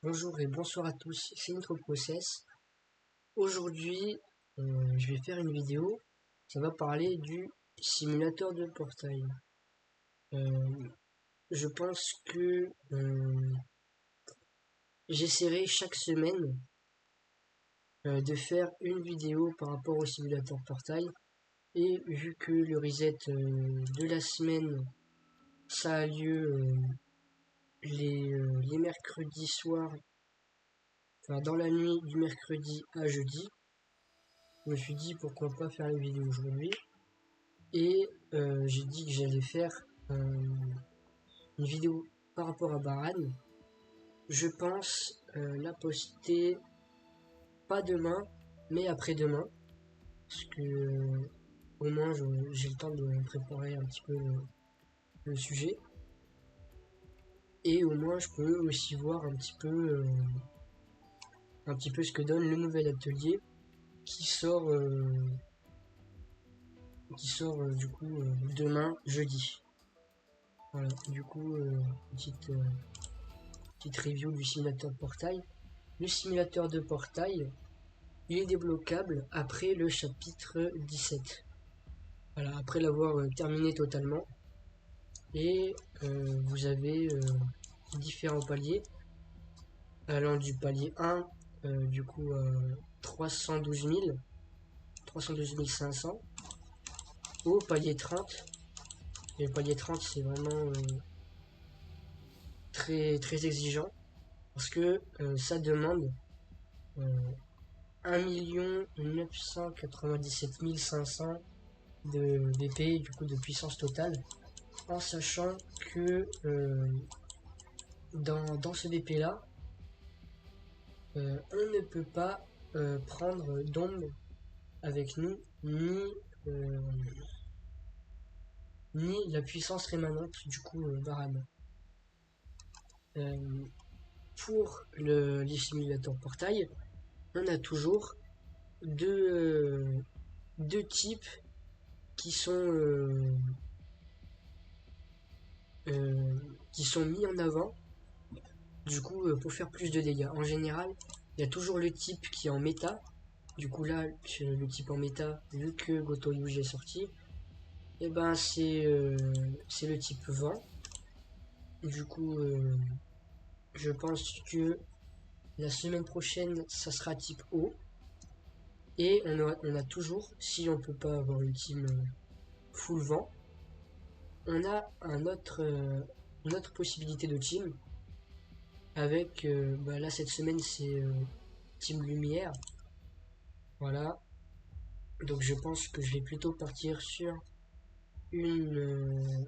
Bonjour et bonsoir à tous, c'est IntroProcess. Aujourd'hui, je vais faire une vidéo. Ça va parler du simulateur de portail. Je pense que j'essaierai chaque semaine de faire une vidéo par rapport au simulateur portail. Et vu que le reset de la semaine, ça a lieu les mercredis soirs, enfin dans la nuit du mercredi à jeudi, je me suis dit pourquoi pas faire une vidéo aujourd'hui. Et j'ai dit que j'allais faire une vidéo par rapport à Baran. Je pense la poster pas demain, mais après-demain. Parce que au moins j'ai le temps de me préparer un petit peu le sujet. Et au moins je peux aussi voir un petit peu ce que donne le nouvel atelier qui sort du coup demain jeudi. Voilà, du coup petite review du simulateur de portail. Le simulateur de portail, il est débloquable après le chapitre 17. Voilà, après l'avoir terminé totalement. Et vous avez différents paliers, allant du palier 1 du coup 312 500 au palier 30. Et le palier 30 c'est vraiment très très exigeant parce que ça demande 1 997 500 de BP, du coup de puissance totale, en sachant que dans ce BP là, on ne peut pas prendre d'ombre avec nous, euh, ni la puissance rémanente du coup Baran. Pour les simulateurs portail, on a toujours deux types qui sont mis en avant du coup pour faire plus de dégâts. En général, il y a toujours le type qui est en méta. Du coup là, le type en méta, vu que Goto Yuji est sorti, et ben c'est le type vent. Du coup, je pense que la semaine prochaine, ça sera type eau. Et on a toujours, si on peut pas avoir une team full vent, on a une autre possibilité de team avec, là cette semaine c'est team lumière. Voilà. Donc je pense que je vais plutôt partir sur une,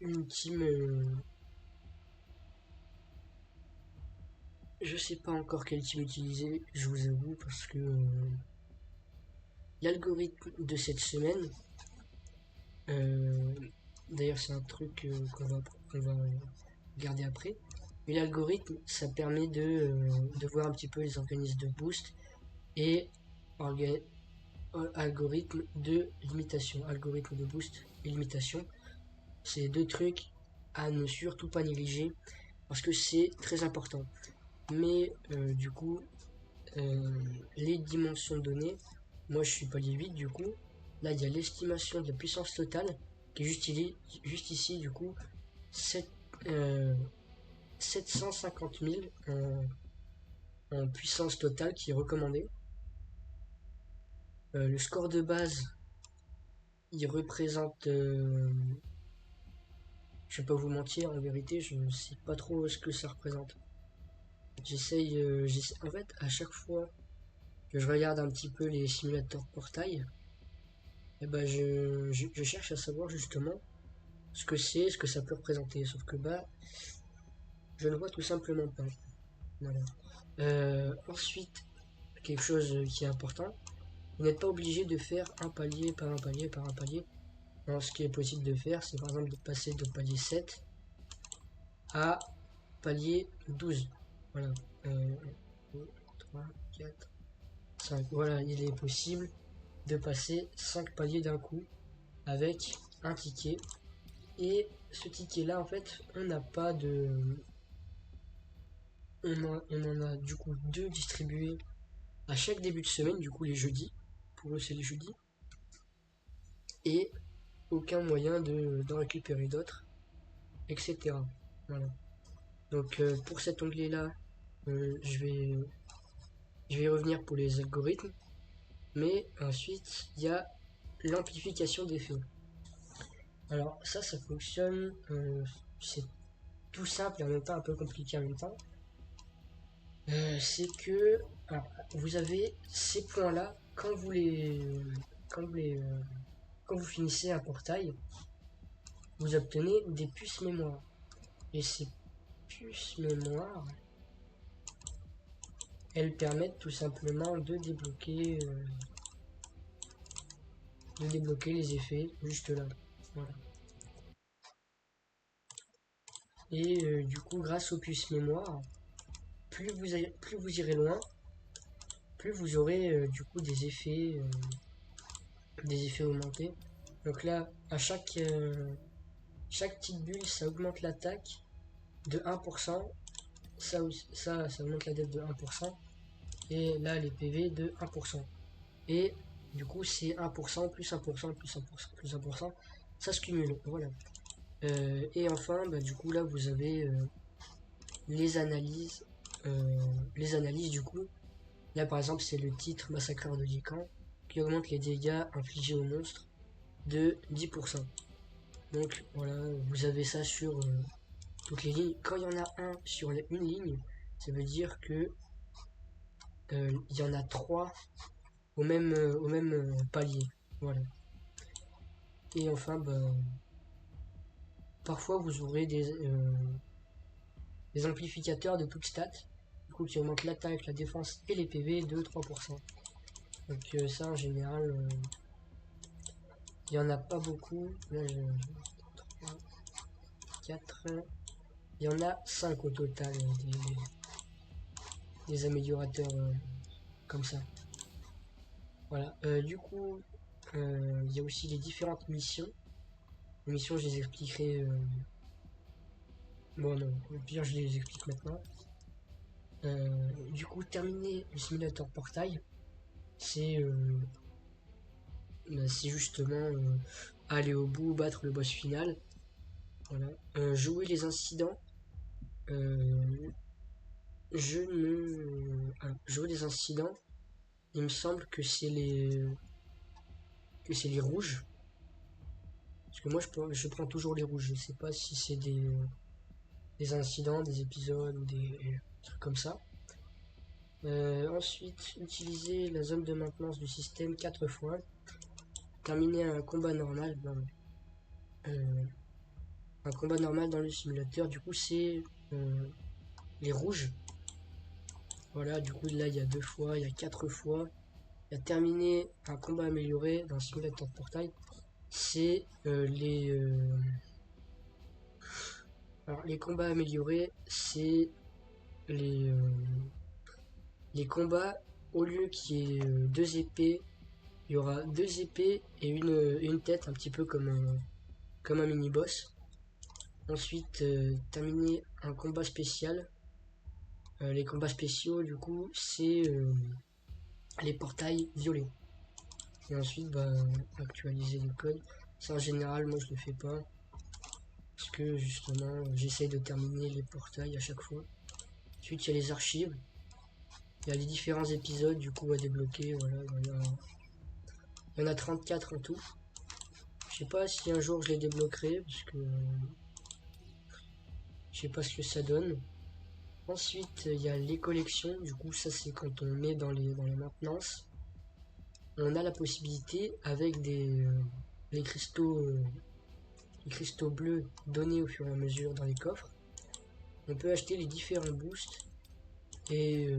une team. Je sais pas encore quel team utiliser, je vous avoue, parce que l'algorithme de cette semaine, euh, d'ailleurs c'est un truc qu'on va garder après, mais l'algorithme ça permet de voir un petit peu les organismes de boost et algorithme de limitation. Algorithme de boost et limitation, c'est deux trucs à ne surtout pas négliger parce que c'est très important. Mais du coup, les dimensions données, moi je suis palier 8 du coup. Là il y a l'estimation de la puissance totale qui est juste ici du coup 750 000 en puissance totale qui est recommandée. Le score de base il représente je vais pas vous mentir, en vérité, je ne sais pas trop ce que ça représente. En fait, à chaque fois que je regarde un petit peu les simulateurs portail, et ben je cherche à savoir justement ce que c'est, ce que ça peut représenter. Sauf que je ne vois tout simplement pas. Voilà. Ensuite, quelque chose qui est important, vous n'êtes pas obligé de faire un palier par un palier par un palier. Alors, ce qui est possible de faire, c'est par exemple de passer de palier 7 à palier 12. Voilà. 2, 3, 4, 5. Voilà, il est possible de passer 5 paliers d'un coup avec un ticket. Et ce ticket là, en fait, on n'a pas de on en a du coup 2 distribués à chaque début de semaine, du coup les jeudis. Pour eux, c'est les jeudis. Et aucun moyen d'en récupérer d'autres, etc. Voilà. Donc pour cet onglet-là, je vais y revenir pour les algorithmes. Mais ensuite, il y a l'amplification d'effets. Alors ça fonctionne, c'est tout simple et en même temps un peu compliqué en même temps. C'est que alors, vous avez ces points-là quand vous quand vous les, quand vous finissez un portail, vous obtenez des puces mémoire. Et ces puces mémoire, elles permettent tout simplement de débloquer les effets juste là. Voilà. Et du coup, grâce aux puces mémoire, plus vous irez loin, plus vous aurez du coup des effets augmentés. Donc là, à chaque petite bulle, ça augmente l'attaque de 1%, ça augmente la def de 1%, et là les PV de 1%. Et du coup, c'est 1%, plus 1%, plus 1%, plus 1%, ça se cumule. Voilà. Et enfin, bah, du coup, là, vous avez les analyses. Les analyses, du coup, là, par exemple, c'est le titre Massacreur de Lycan qui augmente les dégâts infligés aux monstres de 10%. Donc, voilà, vous avez ça sur toutes les lignes. Quand il y en a un sur une ligne, ça veut dire que il y en a 3 au même palier. Voilà. Et enfin, bah, parfois vous aurez des amplificateurs de toutes stats, du coup qui augmentent l'attaque, la défense et les PV de 3%. Donc ça en général, il n'y en a pas beaucoup. Là, 3, 4, il y en a 5 au total, des améliorateurs comme ça. Voilà, du coup, il y a aussi les différentes missions. Les missions, je les expliquerai. Bon, non, au pire, je les explique maintenant. Du coup, terminer le simulateur portail, c'est c'est justement aller au bout, battre le boss final. Voilà. Jouer les incidents. Euh, jouer les incidents, il me semble que c'est les rouges. Parce que moi, je prends toujours les rouges. Je sais pas si c'est des incidents, des épisodes ou des trucs comme ça. Ensuite, utiliser la zone de maintenance du système 4 fois. Terminer un combat normal. Euh, un combat normal dans le simulateur, du coup, c'est les rouges. Voilà, du coup, là, il y a 2 fois, il y a 4 fois. Il y a terminé un combat amélioré dans le simulateur portail. C'est alors, les combats améliorés, c'est les, euh, les combats, au lieu qu'il y ait 2 épées, il y aura 2 épées et une tête, un petit peu comme un mini-boss. Ensuite, terminer un combat spécial. Les combats spéciaux, du coup, c'est les portails violets. Et ensuite, bah, actualiser le code. Ça, en général, moi, je le fais pas. Parce que, justement, j'essaye de terminer les portails à chaque fois. Ensuite, il y a les archives. Il y a les différents épisodes, du coup, à débloquer. Voilà, il y en a 34 en tout. Je sais pas si un jour je les débloquerai, parce que je sais pas ce que ça donne. Ensuite, il y a les collections. Du coup, ça, c'est quand on met dans les maintenances. On a la possibilité, avec les cristaux bleus donnés au fur et à mesure dans les coffres, on peut acheter les différents boosts. Et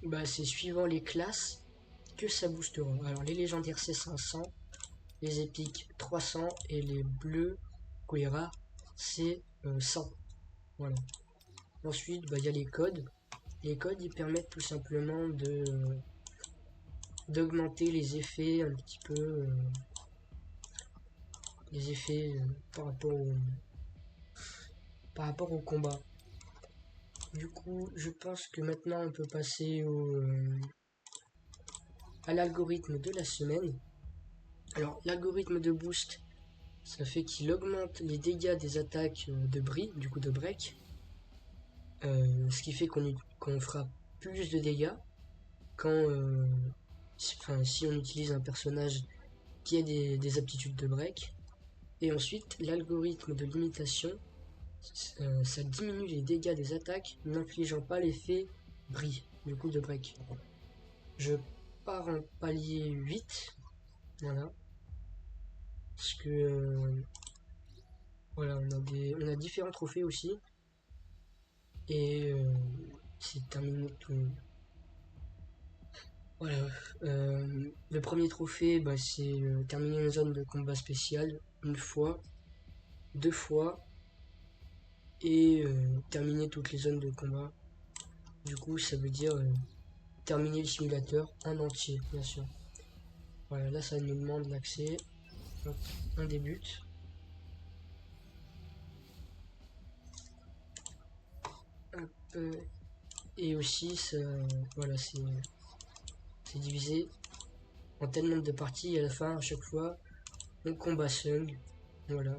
bah, c'est suivant les classes que ça boostera. Alors, les légendaires, c'est 500. Les épiques, 300. Et les bleus, ou les rares, c'est 100. Voilà. Ensuite, bah, il y a les codes. Les codes, ils permettent tout simplement d'augmenter les effets un petit peu, les effets par rapport au combat. Du coup, je pense que maintenant on peut passer à l'algorithme de la semaine. Alors, l'algorithme de boost, ça fait qu'il augmente les dégâts des attaques de bris, du coup de break. Ce qui fait qu'on fera plus de dégâts quand, si on utilise un personnage qui a des aptitudes de break. Et ensuite, l'algorithme de limitation, ça diminue les dégâts des attaques n'infligeant pas l'effet bris, du coup de break. Je pars en palier 8, voilà. Parce que voilà, on a différents trophées aussi. Et c'est terminé tout. Voilà. Le premier trophée, bah, c'est terminer une zone de combat spécial une fois, deux fois, et terminer toutes les zones de combat. Du coup, ça veut dire terminer le simulateur en entier, bien sûr. Voilà, là, ça nous demande l'accès. On débute. Hop, et aussi, voilà, c'est divisé en tel nombre de parties. Et à la fin, à chaque fois, on combat Sung. Voilà.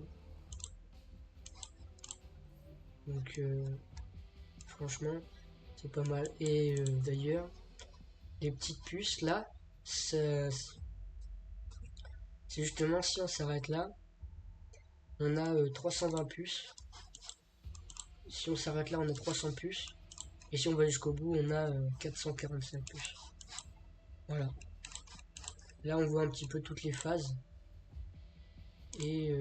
Donc, franchement, c'est pas mal. Et d'ailleurs, les petites puces là, c'est justement si on s'arrête là, on a 320 puces. Si on s'arrête là, on a 300 puces. Et si on va jusqu'au bout, on a 445 puces. Voilà. Là, on voit un petit peu toutes les phases. Et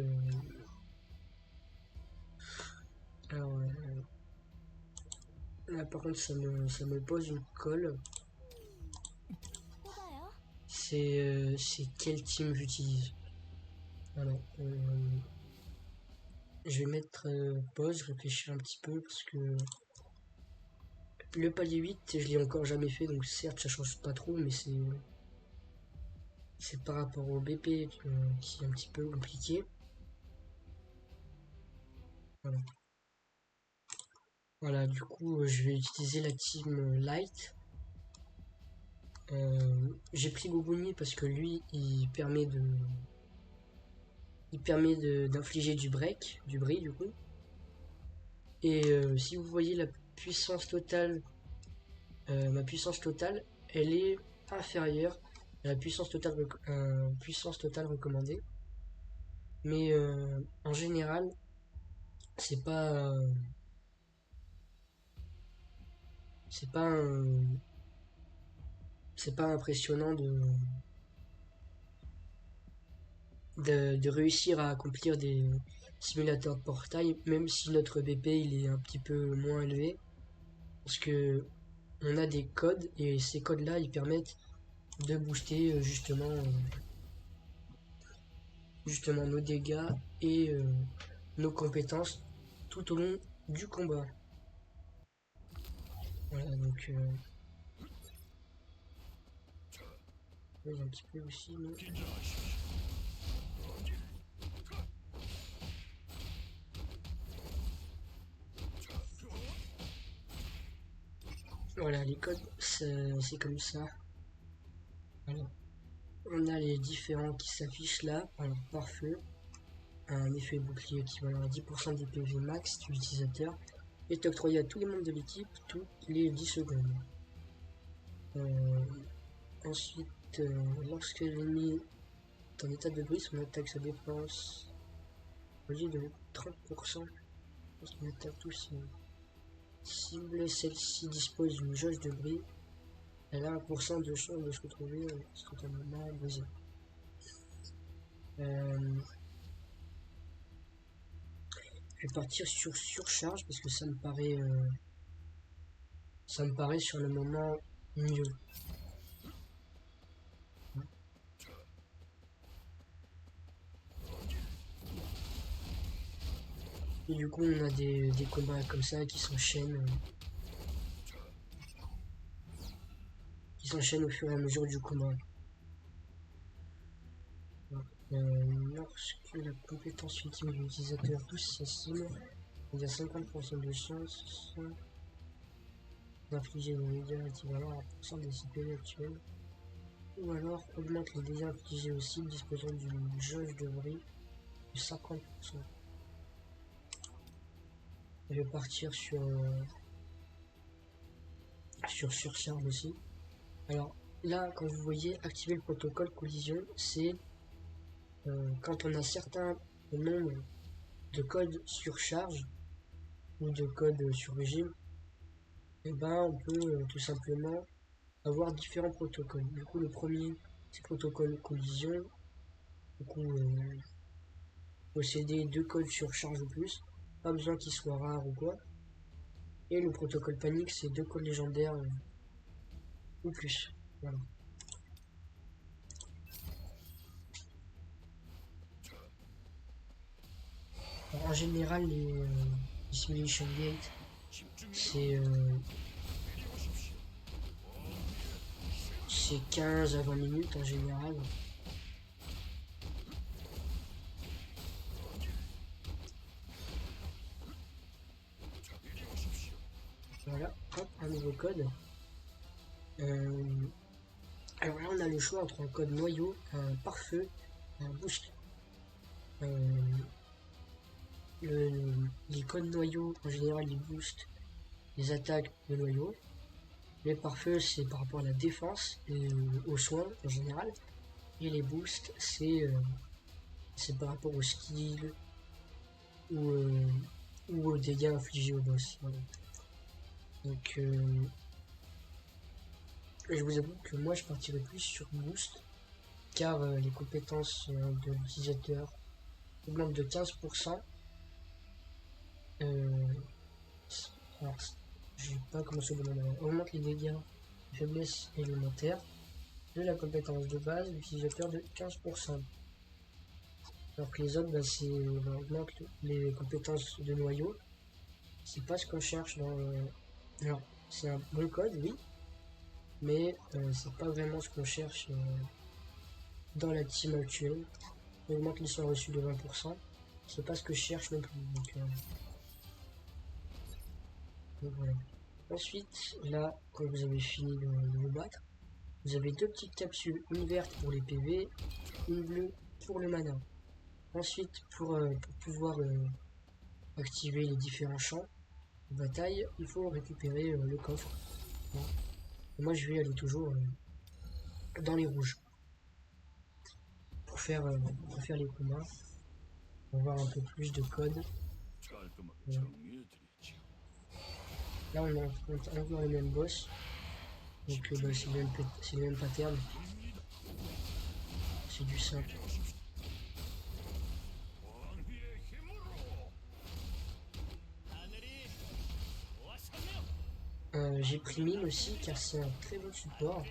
alors, là, par contre, ça me pose une colle. C'est quel team j'utilise. Voilà. Je vais mettre pause, réfléchir un petit peu parce que le palier 8, je l'ai encore jamais fait, donc certes ça change pas trop, mais c'est par rapport au BP qui est un petit peu compliqué. Voilà. Voilà, du coup je vais utiliser la team Light. J'ai pris Goguni parce que lui il permet d'infliger du break, du bris du coup. Et si vous voyez la puissance totale, ma puissance totale, elle est inférieure à la puissance totale recommandée. Mais en général, c'est pas euh, c'est pas c'est pas impressionnant de réussir à accomplir des simulateurs de portail, même si notre BP il est un petit peu moins élevé, parce que on a des codes et ces codes là ils permettent de booster justement nos dégâts et nos compétences tout au long du combat. Voilà, donc un petit peu aussi. Voilà, les codes, c'est comme ça. Alors, on a les différents qui s'affichent là. Alors, pare-feu, un effet bouclier équivalent à 10% du PV max de l'utilisateur, est octroyé à tous les membres de l'équipe toutes les 10 secondes. Euh, Ensuite, lorsque l'ennemi est en état de bris, on attaque sa défense au lieu de 30%. Lorsqu'on attaque tous ses cibles, celle-ci dispose d'une jauge de bris. Elle a 1% de chance de se retrouver totalement brisée. Je vais partir sur surcharge parce que ça me paraît sur le moment mieux. Et du coup, on a des combats comme ça qui s'enchaînent au fur et à mesure du combat. Lorsque la compétence ultime de l'utilisateur touche sa cible, il y a 50% de chance d'infliger des dégâts équivalents à 1% des CPE actuels. Ou alors augmente les dégâts infligés aux cibles disposant d'une jauge de bruit de 50%. Je vais partir sur surcharge aussi. Alors là, quand vous voyez activer le protocole collision, c'est quand on a certain nombre de codes surcharge ou de codes sur régime, et ben on peut tout simplement avoir différents protocoles. Du coup, le premier, c'est protocole collision. Du coup, posséder 2 codes surcharge ou plus. Pas besoin qu'ils soient rares ou quoi. Et le protocole panique, c'est 2 codes légendaires ou plus. Voilà. Alors, en général, les Simulation Gate, c'est 15 à 20 minutes en général. Voilà, hop, un nouveau code. Alors là, on a le choix entre un code noyau, un pare-feu, un boost. Les codes noyaux, en général, ils boostent les attaques de noyaux. Les pare-feu, c'est par rapport à la défense et aux soins en général. Et les boosts, c'est par rapport au skill ou aux dégâts infligés au boss. Voilà. Donc, je vous avoue que moi, je partirais plus sur boost, car les compétences de l'utilisateur augmentent de 15%. Alors, je vais pas commencer au bon moment. Augmente les dégâts de faiblesse élémentaire de la compétence de base de l'utilisateur de 15%. Alors que les autres, bah, augmente les compétences de noyau. C'est pas ce qu'on cherche dans Alors, c'est un bon code, oui, mais c'est pas vraiment ce qu'on cherche dans la team actuelle. On augmente les soins reçus de 20%. C'est pas ce que je cherche non plus. Donc voilà. Ensuite, là, quand vous avez fini de vous battre, vous avez 2 petites capsules, une verte pour les PV, une bleue pour le mana. Ensuite, pour pouvoir activer les différents champs de bataille, il faut récupérer le coffre. Bon. Moi, je vais aller toujours dans les rouges pour faire les combats, pour avoir un peu plus de code. Voilà. Là, on affronte encore les mêmes boss, donc bah, c'est le même pattern, c'est du simple. J'ai pris mine aussi car c'est un très bon support.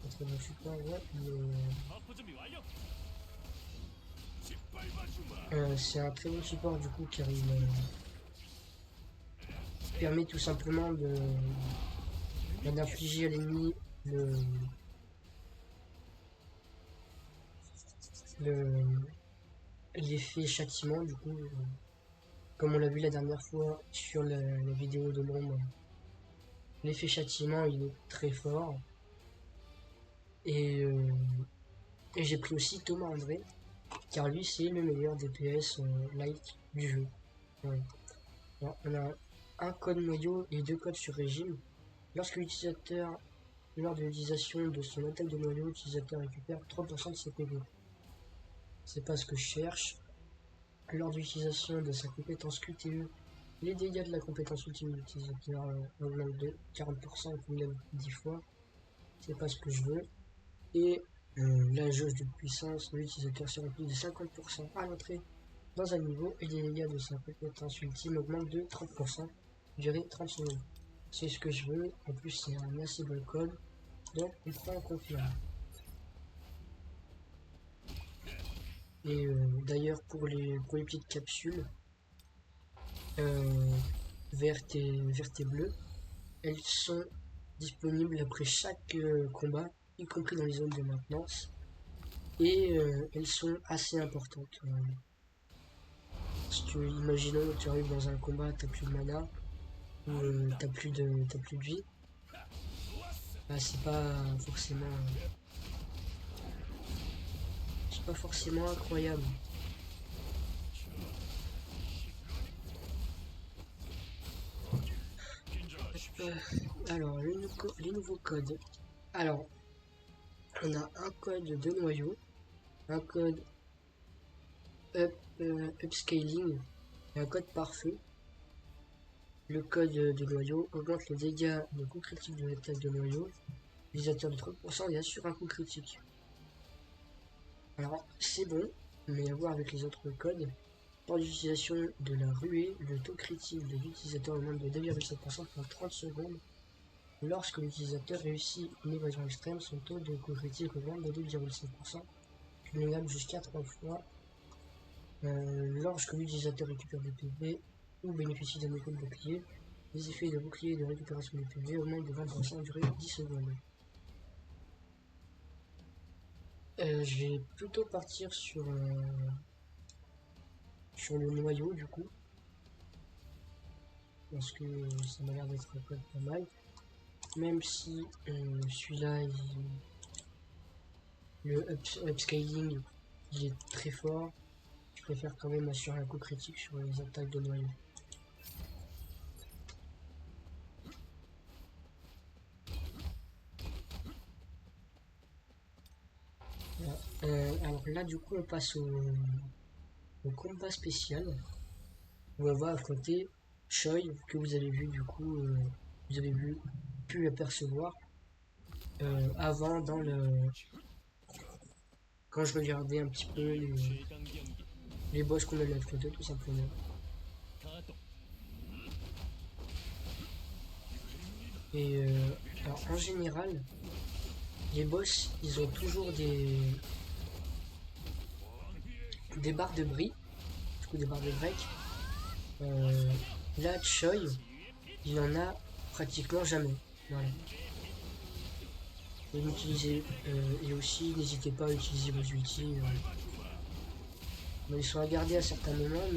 Un très bon support, ouais, c'est un très bon support du coup car il permet tout simplement d'infliger à l'ennemi l'effet châtiment du coup. Comme on l'a vu la dernière fois sur la vidéo de l'ombre, l'effet châtiment il est très fort. Et j'ai pris aussi Thomas André, car lui c'est le meilleur DPS light du jeu. Ouais. Alors, on a un code noyau et 2 codes sur régime. Lorsque l'utilisateur, lors de l'utilisation de son attaque de noyau, l'utilisateur récupère 30% de ses PV. C'est pas ce que je cherche. Lors de l'utilisation de sa compétence QTE, les dégâts de la compétence ultime de l'utilisateur augmentent de 40% et combien 10 fois. C'est pas ce que je veux. Et la jauge de puissance de l'utilisateur se remplit de 50% à l'entrée dans un niveau et les dégâts de sa compétence ultime augmentent de 30%, durée 30 secondes. C'est ce que je veux. En plus, c'est un assez bon code. Donc, on prend en confirme. Et d'ailleurs, pour les petites capsules vertes et bleues, elles sont disponibles après chaque combat, y compris dans les zones de maintenance. Et elles sont assez importantes. Parce que imaginons que tu arrives dans un combat, t'as plus de mana, ou t'as plus de vie. Bah, c'est pas forcément incroyable. Euh, alors, les nouveaux codes. Alors, on a un code de noyau, un code upscaling et un code pare-feu. Le code de noyau augmente les dégâts de coup critique de l'attaque de noyau, utilisateur de 30% et assure un coup critique. Alors, c'est bon, mais à voir avec les autres codes. Lors d'utilisation de la ruée, le taux critique de l'utilisateur augmente de 2,7% pendant 30 secondes. Lorsque l'utilisateur réussit une évasion extrême, son taux de coup critique augmente de 2,5%, cumulable jusqu'à 3 fois. Lorsque l'utilisateur récupère des PV ou bénéficie d'un effet de bouclier, les effets de bouclier et de récupération des PV augmentent de 20% à durée de 10 secondes. Je vais plutôt partir sur le noyau du coup, parce que ça m'a l'air d'être un code pas mal. Même si celui-là, le upscaling, il est très fort, je préfère quand même assurer un coup critique sur les attaques de noyau. Voilà. Alors là, du coup, on passe au combat spécial, où on va affronter Choi, que vous avez vu du coup, vous avez pu apercevoir avant dans le... Quand je regardais un petit peu les boss qu'on allait affronter tout simplement. Et alors en général, les boss, ils ont toujours des barres de bris, du coup des barres de break. Là, Choi, il en a pratiquement jamais. Voilà. Et l'utiliser. Et aussi, n'hésitez pas à utiliser vos ultis. Ils sont à garder à certains moments,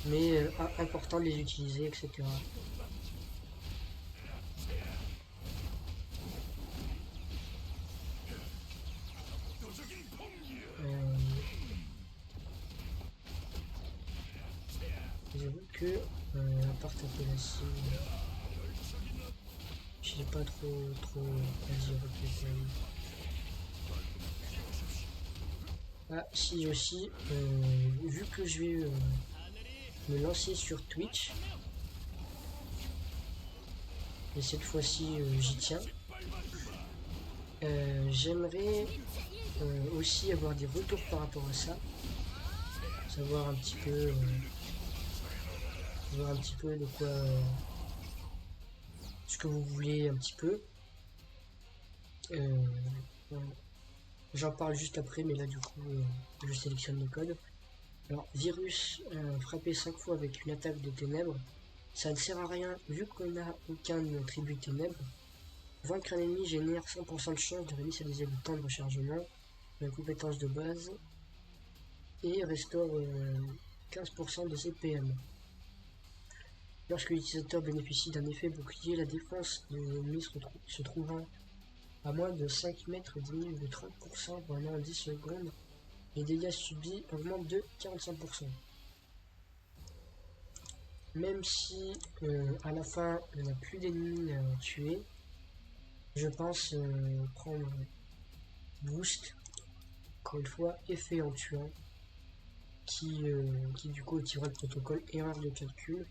mais important de les utiliser, etc. J'avoue que, à part taper la cible, j'ai pas trop à dire. Ah, si aussi, vu que je vais me lancer sur Twitch, et cette fois-ci j'y tiens, j'aimerais aussi avoir des retours par rapport à ça, savoir un petit peu, de quoi, ce que vous voulez un petit peu. Voilà. J'en parle juste après, mais là du coup, je sélectionne le code. Alors, virus frappé 5 fois avec une attaque de ténèbres, ça ne sert à rien vu qu'on n'a aucun attribut ténèbres. Vaincre un ennemi génère 100% de chance de réinitialiser le temps de rechargement, la compétence de base, et restaure 15% de ses PM. Lorsque l'utilisateur bénéficie d'un effet bouclier, la défense de l'ennemi se trouvant à moins de 5 mètres diminue de 30% pendant 10 secondes. Les dégâts subis augmentent de 45%. Même si à la fin on n'a plus d'ennemis à tuer, je pense prendre boost, encore une fois, effet en tuant, qui du coup activera le protocole erreur de calcul.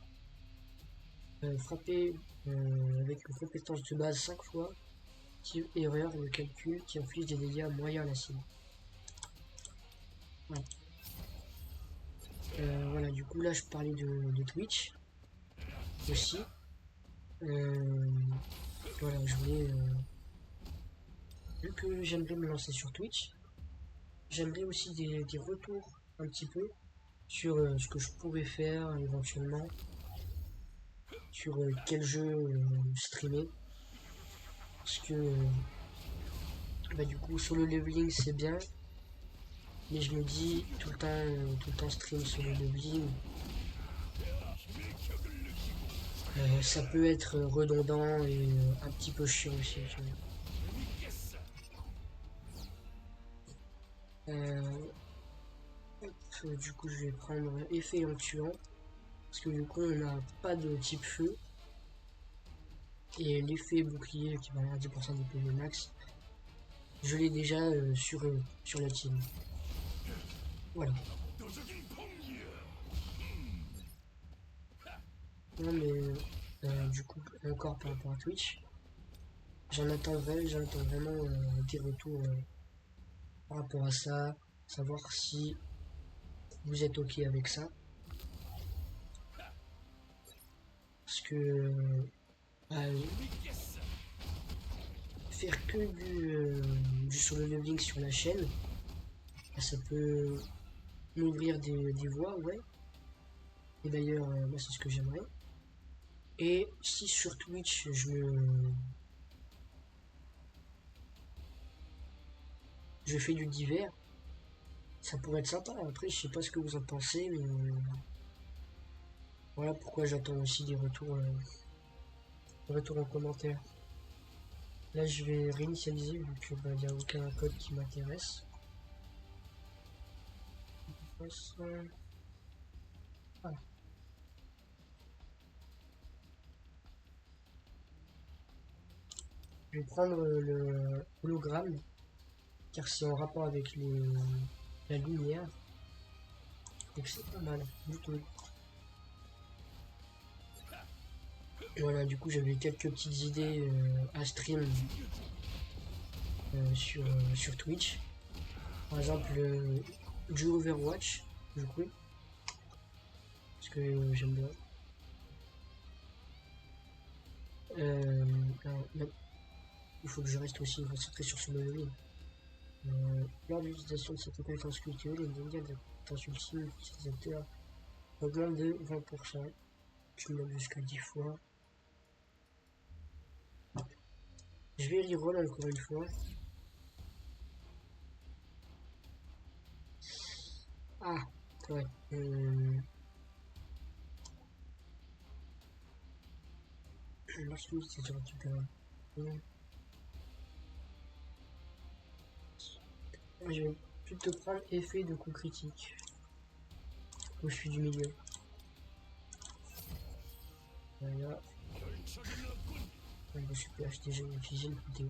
Frapper avec une compétence de base 5 fois, erreur de calcul qui inflige des dégâts moyens à la cible. Voilà. Voilà, du coup là je parlais de Twitch aussi. Voilà, je voulais, vu que j'aimerais me lancer sur Twitch, j'aimerais aussi des retours un petit peu sur ce que je pourrais faire éventuellement, sur quel jeu streamer. Parce que bah, du coup solo leveling c'est bien, Mais je me dis tout le temps stream sur le leveling, ça peut être redondant et un petit peu chiant aussi. Tu vois. Du coup, je vais prendre effet onctuant. Parce que du coup, on n'a pas de type feu. Et l'effet bouclier qui va avoir 10% des PV max, je l'ai déjà sur la team. Voilà. Non mais du coup, encore par rapport à Twitch, j'en attends vraiment des retours par rapport à ça, savoir si vous êtes ok avec ça. Parce que faire que du solo leveling sur la chaîne, ça peut m'ouvrir des voies, ouais. Et d'ailleurs, moi c'est ce que j'aimerais. Et si sur Twitch je fais du divers, ça pourrait être sympa. Après, je sais pas ce que vous en pensez, mais voilà pourquoi j'attends aussi des retours en commentaire. Là, je vais réinitialiser vu qu'il n'y a aucun code qui m'intéresse. Voilà. Je vais prendre le hologramme car c'est en rapport avec la lumière. Donc c'est pas mal du tout. Voilà, du coup j'avais quelques petites idées à stream sur Twitch. Par exemple du Overwatch, du coup. Parce que j'aime bien. Non, il faut que je reste aussi concentré sur ce level. Lors de l'utilisation de cette compétence culturelle, les dégâts de la compétence ultime de l'utilisateur augmentent de 20%. Tu me jusqu'à 10 fois. Je vais reroll encore une fois. Ah, ouais. Lorsque l'utilisateur récupère un point, je vais plutôt prendre effet de coup critique. Où je suis du milieu. Voilà. Je peux acheter, j'ai utilisé le vidéo.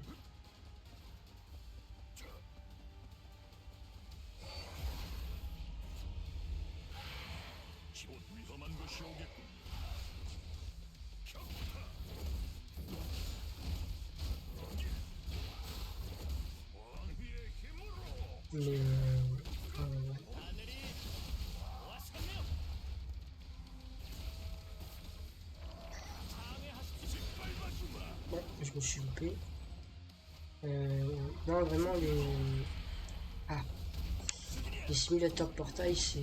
Mais ouais, je me suis loupé. Non, vraiment, les simulateurs de portail, c'est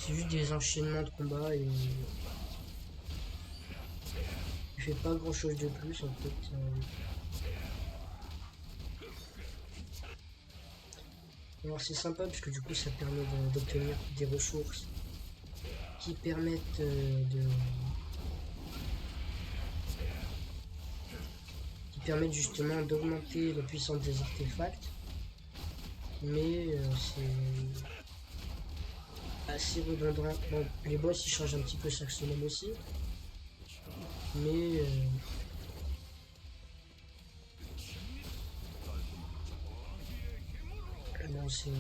juste des enchaînements de combats et il fait pas grand chose de plus en fait. Alors c'est sympa parce que du coup ça permet d'obtenir des ressources qui permettent justement d'augmenter la puissance des artefacts, mais c'est assez redondant. Bon, les boss ils changent un petit peu chaque semaine aussi, mais non, c'est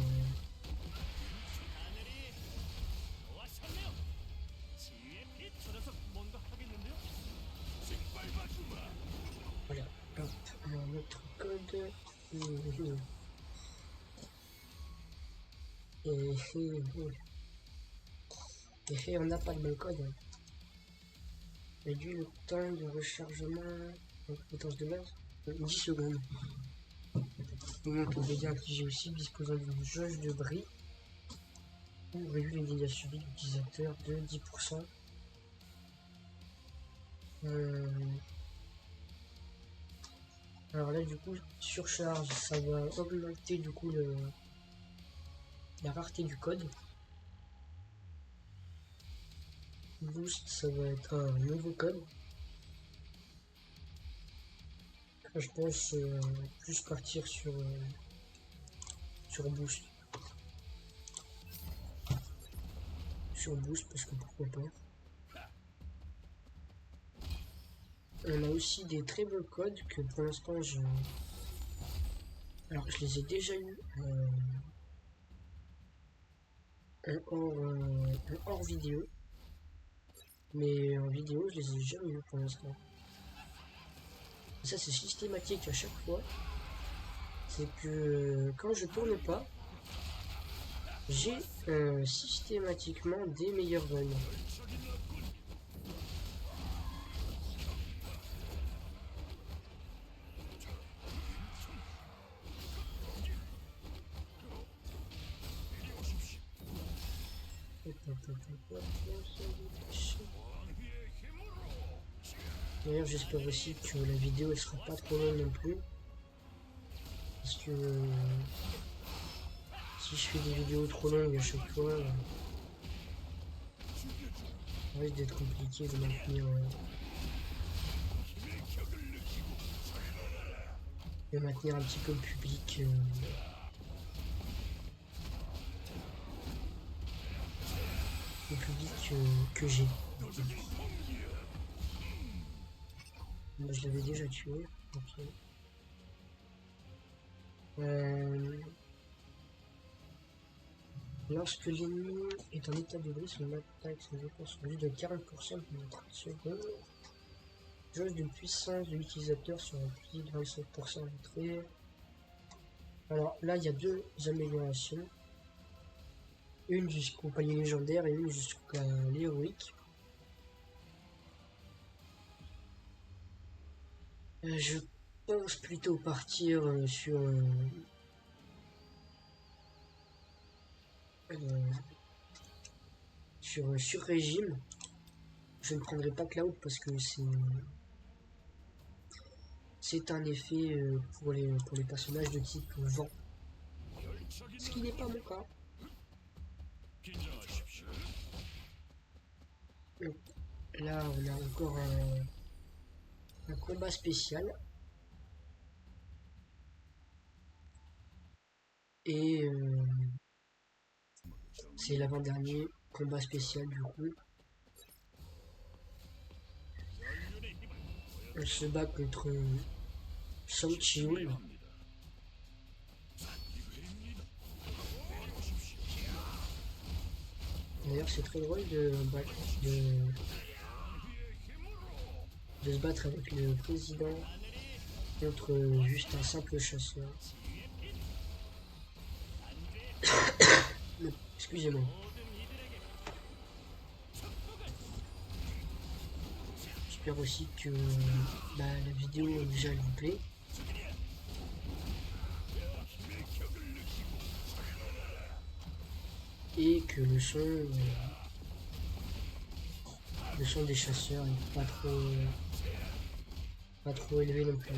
voilà. Hop, notre code. Et on n'a pas de bon code. Réduit le temps de rechargement en compétence de base 10 secondes. Donc, les dégâts infligés aussi disposant d'une jauge de bris ou réduit les dégâts subis de l'utilisateur de 10%. Alors là du coup surcharge ça va augmenter du coup la rareté du code. Boost ça va être un nouveau code. Je pense plus partir sur boost. Sur boost parce que pourquoi pas. On a aussi des très beaux codes que pour l'instant alors je les ai déjà eu en hors vidéo. Mais en vidéo je les ai jamais eu pour l'instant. Ça c'est systématique à chaque fois. C'est que quand je tourne pas, j'ai systématiquement des meilleurs runs. D'ailleurs j'espère aussi que la vidéo elle sera pas trop longue non plus. Parce que si je fais des vidéos trop longues à chaque fois, ça risque d'être compliqué de maintenir un petit peu le public. Le public que j'ai. Moi, je l'avais déjà tué. Ok. Lorsque l'ennemi est en état de brise, son attaque se dépense plus de 40% pendant 30 secondes. Jauge de puissance de l'utilisateur sur un plus de 27% d'entrée. Alors là, il y a deux améliorations. Une jusqu'au palier légendaire et une jusqu'à l'héroïque. Je pense plutôt partir sur régime. Je ne prendrai pas Cloud parce que c'est un effet pour les personnages de type vent. Ce qui n'est pas mon cas. Donc, là, on a encore un combat spécial. Et c'est l'avant-dernier combat spécial du coup. On se bat contre Song Chiul. D'ailleurs c'est très drôle de se battre avec le président contre juste un simple chasseur. Excusez-moi. J'espère aussi que la vidéo déjà elle vous plaît. Et que le son des chasseurs n'est pas trop élevé non plus.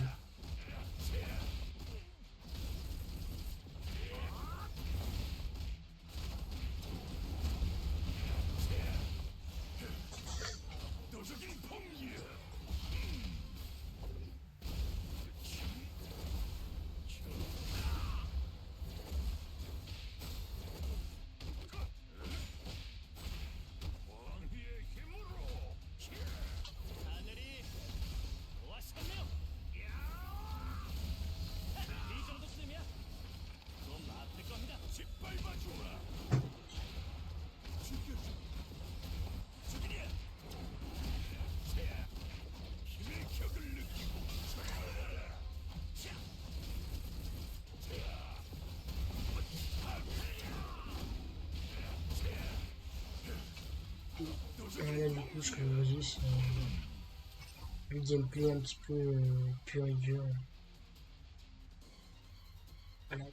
Là, du coup, ce que je vous dis, c'est le gameplay un petit peu pur et dur. Voilà.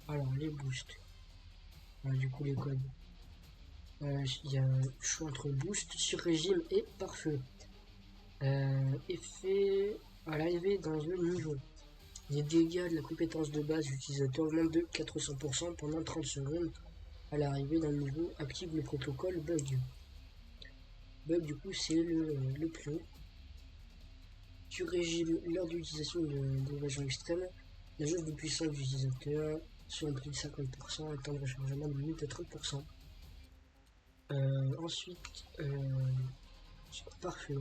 Alors, les boosts. Du coup, les codes. Il y a un choix entre boost, sur régime et pare-feu. Effet. à l'arrivée dans le niveau. Les dégâts de la compétence de base de l'utilisateur augmentent de 400% pendant 30 secondes. À l'arrivée dans le niveau, active le protocole bug. Bug, du coup, c'est le plus haut. Tu régis lors de l'utilisation de l'évasion extrême, la jauge de puissance de l'utilisateur sur un prix de 50% et temps de rechargement de minute à 30%. Ensuite, parfait.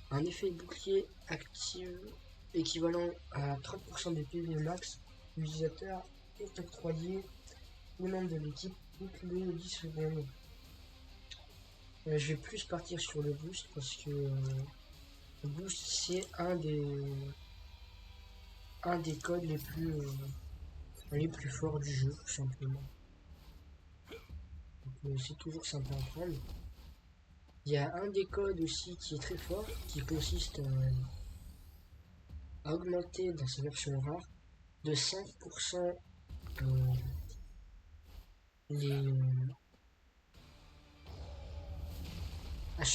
Un effet de bouclier active équivalent à 30% des PV max. L'utilisateur est octroyé au nombre de l'équipe toutes les 10 secondes. Je vais plus partir sur le boost parce que le boost c'est un des codes les plus forts du jeu, tout simplement. C'est toujours sympa à prendre. Il y a un des codes aussi qui est très fort, qui consiste à augmenter dans sa version rare de 5% les...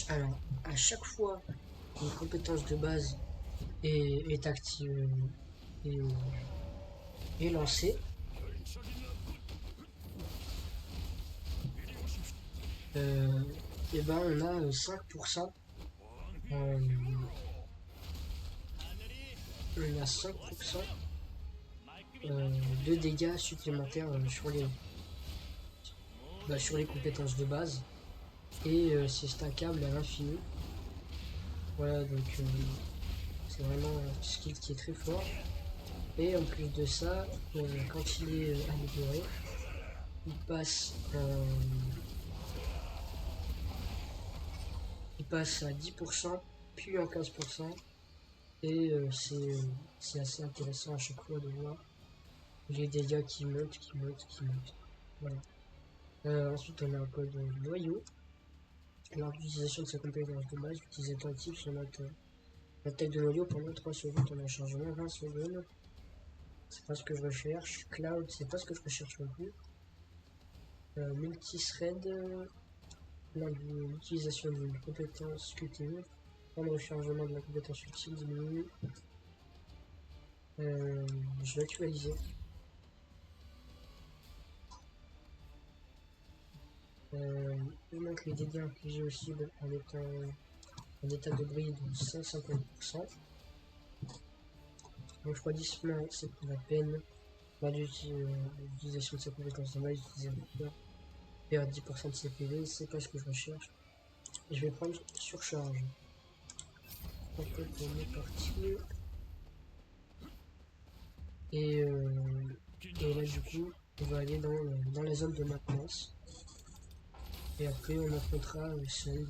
Alors, à chaque fois qu'une compétence de base est active et lancée, et ben on a 5%. On a 5% de dégâts supplémentaires sur les compétences de base. Et c'est stackable à l'infini. Voilà, donc c'est vraiment un skill qui est très fort. Et en plus de ça, quand il est amélioré, il passe à 10%, puis en 15%. Et c'est assez intéressant à chaque fois de voir les dégâts qui montent. Voilà. Ensuite, on a un code noyau. Lors de l'utilisation de sa compétence de base, l'utilisateur active son attaque de noyau pendant 3 secondes en chargement 20 secondes. C'est pas ce que je recherche. Cloud, c'est pas ce que je recherche non plus. Multithread, l'utilisation d'une compétence QTE. Temps de rechargement de la compétence ultime diminue. Je vais actualiser. Il manque les dégâts infligés aux cibles en état de bruit de 150%. Refroidissement, c'est pour la peine. Lors de l'utilisation de sa compétence de base, l'utilisateur perd 10% de ses PV, c'est pas ce que je recherche. Et je vais prendre surcharge. En fait, on est parti. Et là, du coup, on va aller dans la zone de maintenance. Et après, on affrontera seul.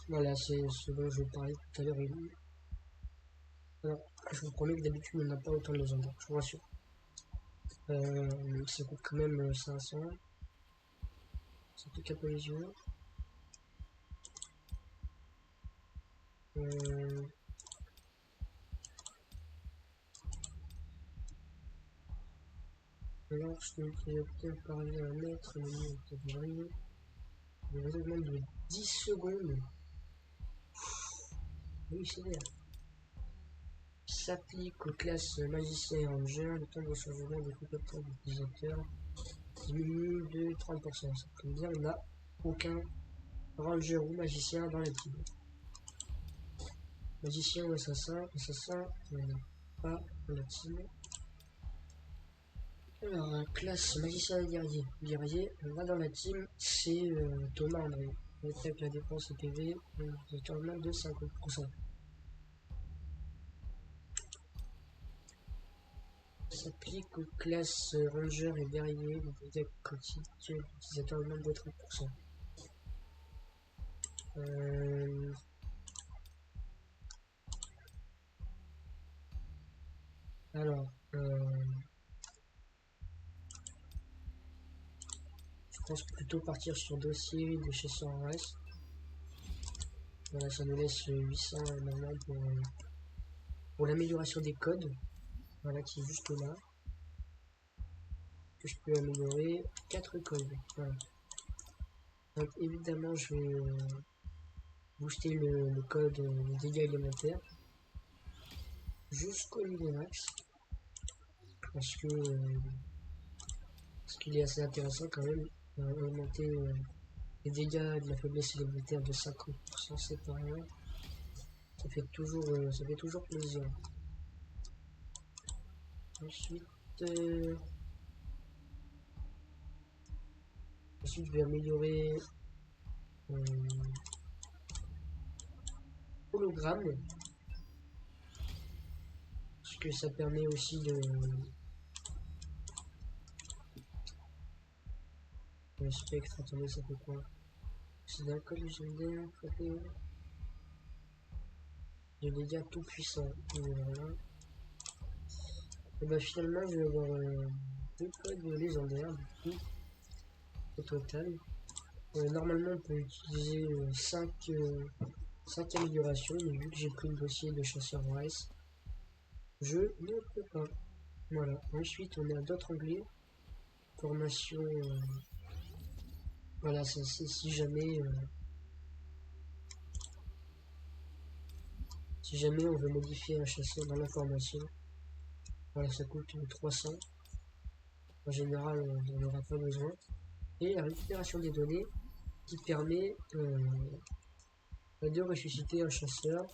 Voilà, c'est ce dont je vous parlais tout à l'heure. Alors, je vous promets que d'habitude, on n'a pas autant de légendaires, je vous rassure. Ça coûte quand même 500. C'est tout cap légion. Alors, je peux utiliser parler à un mètre, le mot de vrille. Le raisonnement de 10 secondes. Oui, c'est bien. S'applique aux classes magicien et ranger. Le temps de rechargement des compétences de l'utilisateur diminue de 30%. Ça peut dire on n'a aucun ranger ou magicien dans l'équipe. Magicien ou assassin, on n'a pas dans la team. Alors, classe magicien et guerrier. Guerrier, on va dans la team, c'est Thomas André. On attaque la défense et PV, de tournement de 50%. S'applique aux classes ranger et guerrier, le dégâts quotidien de l'utilisateur augmente de 30%. Alors, pense plutôt partir sur dossier de chasseur en race. Voilà, ça nous laisse 800 maintenant pour l'amélioration des codes. Voilà, qui est juste là. Que je peux améliorer 4 codes. Voilà. Donc évidemment, je vais booster le code de dégâts élémentaires jusqu'au niveau max. Parce qu'il est assez intéressant quand même. Augmenter les dégâts de la faiblesse élémentaire de 50%, c'est pas rien. Ça fait toujours plaisir. Ensuite, je vais améliorer hologramme. Parce que ça permet aussi de... Le spectre, attendez, ça fait quoi? C'est d'un code légendaire, ça fait... Des dégâts tout puissants. Voilà. Et bah finalement, je vais avoir 2 codes légendaires, du coup, au total. Normalement, on peut utiliser 5 améliorations, mais vu que j'ai pris le dossier de chasseur Rice, je ne peux pas. Voilà. Ensuite, on a d'autres onglets. Formation. Voilà, ça c'est si jamais on veut modifier un chasseur dans la formation. Voilà, ça coûte 300. En général, on n'aura pas besoin. Et la récupération des données qui permet de ressusciter un chasseur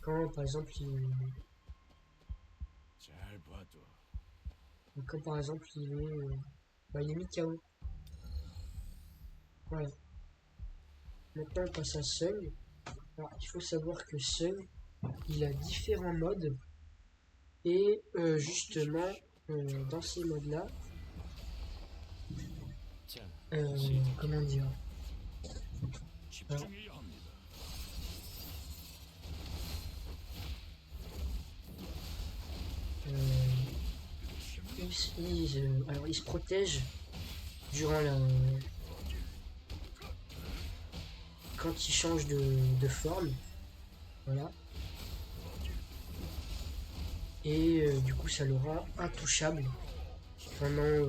quand par exemple il est mis KO. Voilà. Maintenant on passe à Sung. Alors il faut savoir que Sung il a différents modes et justement dans ces modes là comment dire, alors, il se protège durant quand il change de forme, voilà, et du coup ça le rend intouchable pendant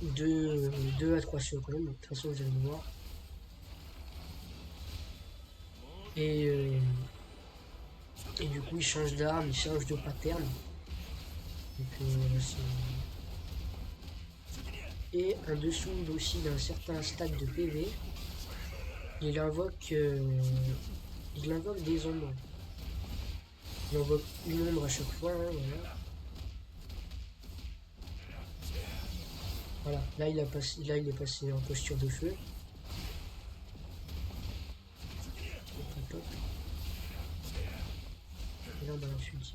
2 à 3 secondes. De toute façon vous allez le voir, et du coup il change d'arme, il change de pattern. Donc, et en dessous aussi d'un certain stade de PV, il invoque des ombres. Il invoque une ombre à chaque fois, hein, voilà. Voilà, là il est passé en posture de feu. Et là on balance ulti.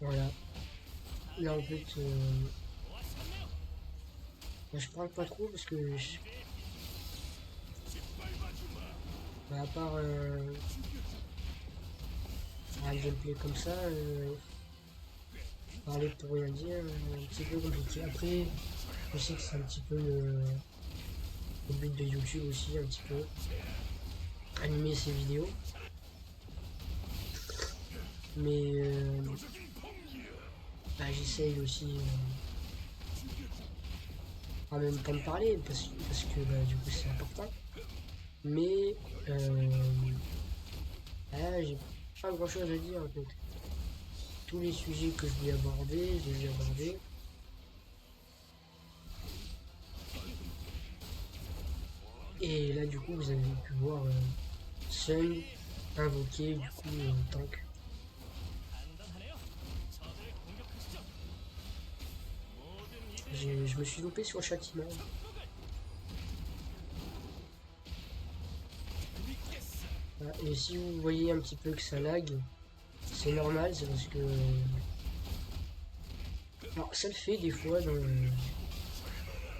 Voilà. Là en fait je parle pas trop parce que à part un gameplay comme ça, parler pour rien dire, un petit peu compliqué. Après, je sais que c'est un petit peu le but de YouTube aussi, un petit peu animer ses vidéos. Mais j'essaye aussi en même temps de parler parce que du coup c'est important. Mais j'ai pas grand chose à dire en fait. Tous les sujets que je voulais aborder, je les ai abordés. Et là du coup vous avez pu voir Sung invoquer du coup tank. Je me suis loupé sur le châtiment. Voilà. Et si vous voyez un petit peu que ça lag, c'est normal, c'est parce que Alors ça le fait des fois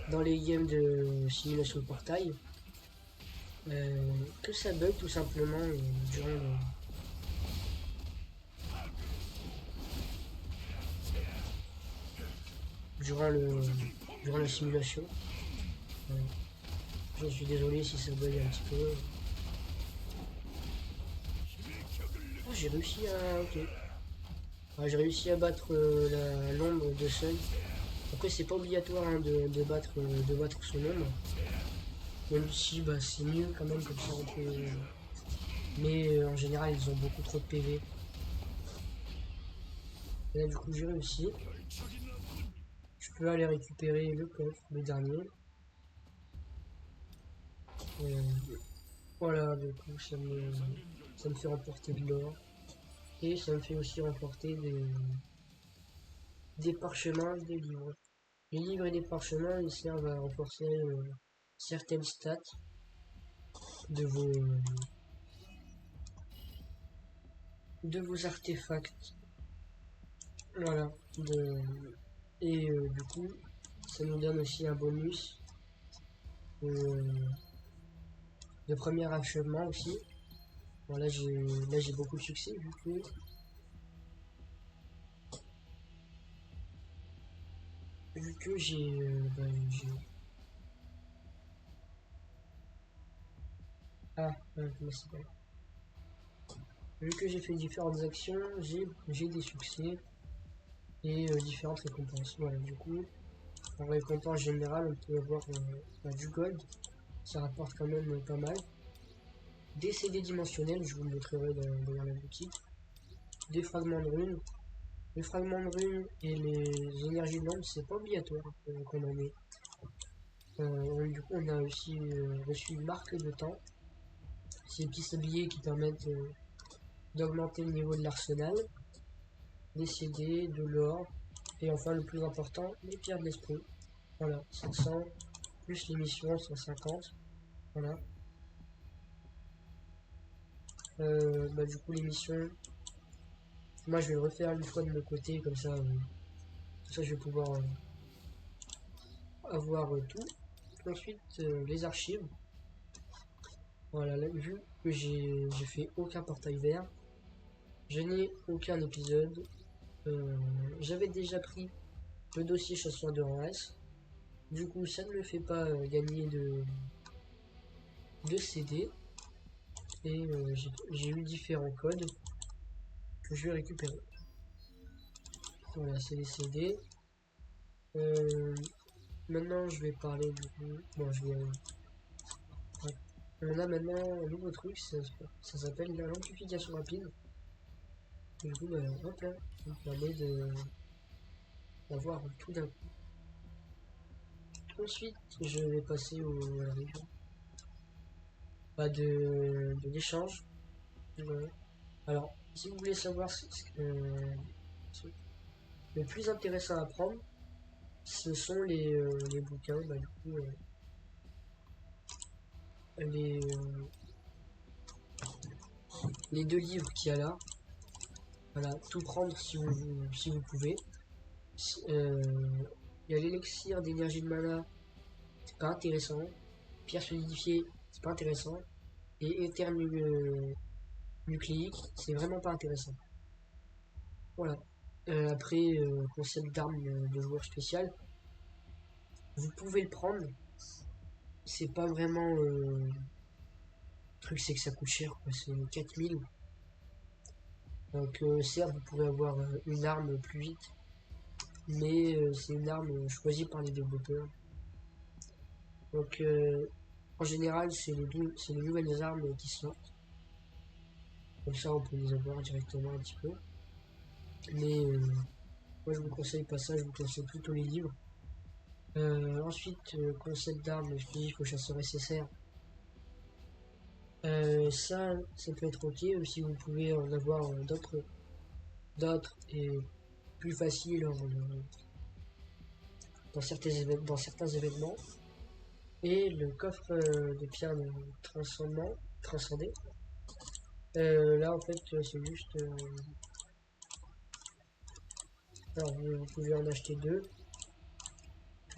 dans les games de simulation de portail, que ça bug tout simplement durant le durant la simulation. Je suis désolé si ça bug un petit peu. Oh, j'ai réussi à. Ok. Ah, j'ai réussi à battre l'ombre de Sun. Après c'est pas obligatoire hein, de battre son ombre. Même si bah, c'est mieux quand même comme ça on peut. Mais en général ils ont beaucoup trop de PV. Et là du coup j'ai réussi. Je peux aller récupérer le coffre, le dernier. Euh, voilà, du coup ça me fait remporter de l'or. Et ça me fait aussi remporter des parchemins, des livres. Les livres et les parchemins, ils servent à renforcer certaines stats de de vos artefacts. Voilà. Et du coup, ça nous donne aussi un bonus euh, de premier achèvement aussi. Bon, là j'ai beaucoup de succès vu que ah comment ça s'appelle. Vu que j'ai fait différentes actions, j'ai des succès et différentes récompenses. Voilà, du coup, en récompense générale, on peut avoir du gold, ça rapporte quand même pas mal. Des CD dimensionnels, je vous le montrerai dans la boutique. Des fragments de runes. Les fragments de runes et les énergies de l'ombre, c'est pas obligatoire qu'on en ait. Du coup, on a aussi reçu une marque de temps. Ces petits sabliers qui permettent d'augmenter le niveau de l'arsenal, des CD, de l'or, et enfin le plus important, les pierres de l'esprit. Voilà, 700, plus l'émission 150. Voilà. Bah, du coup, l'émission, moi je vais le refaire une fois de mon côté, comme ça je vais pouvoir avoir tout. Ensuite, les archives. Voilà, là, vu que j'ai fait aucun portail vert, je n'ai aucun épisode. J'avais déjà pris le dossier chasseur de rang S. Du coup, ça ne me fait pas gagner de CD. Et j'ai eu différents codes que je vais récupérer. Voilà, c'est les CD. Euh, Maintenant, je vais parler du coup. Bon, je vais. Ouais. On a maintenant un nouveau truc, ça s'appelle la l'amplification rapide. Et du coup, bah, hop là, ça me permet d'avoir tout d'un coup. Ensuite, je vais passer à la région de l'échange. Voilà. Alors, si vous voulez savoir le plus intéressant à prendre, ce sont les bouquins. Bah, du coup, les, euh, les deux livres qu'il y a là. Voilà, tout prendre si vous pouvez. Euh, Il y a l'élixir d'énergie de mana, c'est pas intéressant. Pierre solidifiée, c'est pas intéressant. Et éther nucléique, c'est vraiment pas intéressant. Voilà. Après, concept d'armes de joueur spécial, vous pouvez le prendre. C'est pas vraiment. Le truc, c'est que ça coûte cher, quoi. C'est 4000. Donc, certes, vous pouvez avoir une arme plus vite, mais c'est une arme choisie par les développeurs. Donc, en général, c'est les nouvelles armes qui sortent. Comme ça, on peut les avoir directement un petit peu. Mais moi, je vous conseille pas ça, je vous conseille plutôt les livres. Ensuite, concept d'armes exclusif au chasseur SSR. Ça peut être ok, si vous pouvez en avoir d'autres et plus faciles dans certains événements. Et le coffre de pierre transcendé. Là, en fait, c'est juste Alors vous pouvez en acheter deux,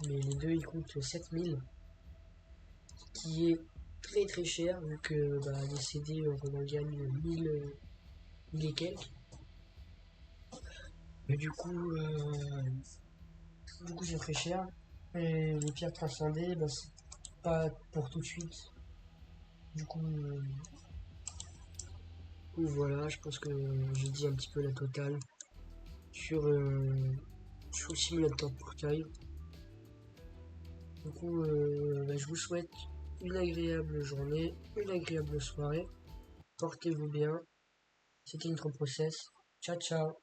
mais les deux ils coûtent 7000, ce qui est très très cher vu que les CD on en gagne 1000 et quelques. Et du coup c'est très cher. Et les pierres transcendées, c'est pas pour tout de suite. Du coup, voilà, je pense que j'ai dit un petit peu la totale sur, sur le simulateur portail. Du coup, je vous souhaite une agréable journée, une agréable soirée. Portez-vous bien. C'était une Process. Ciao, ciao.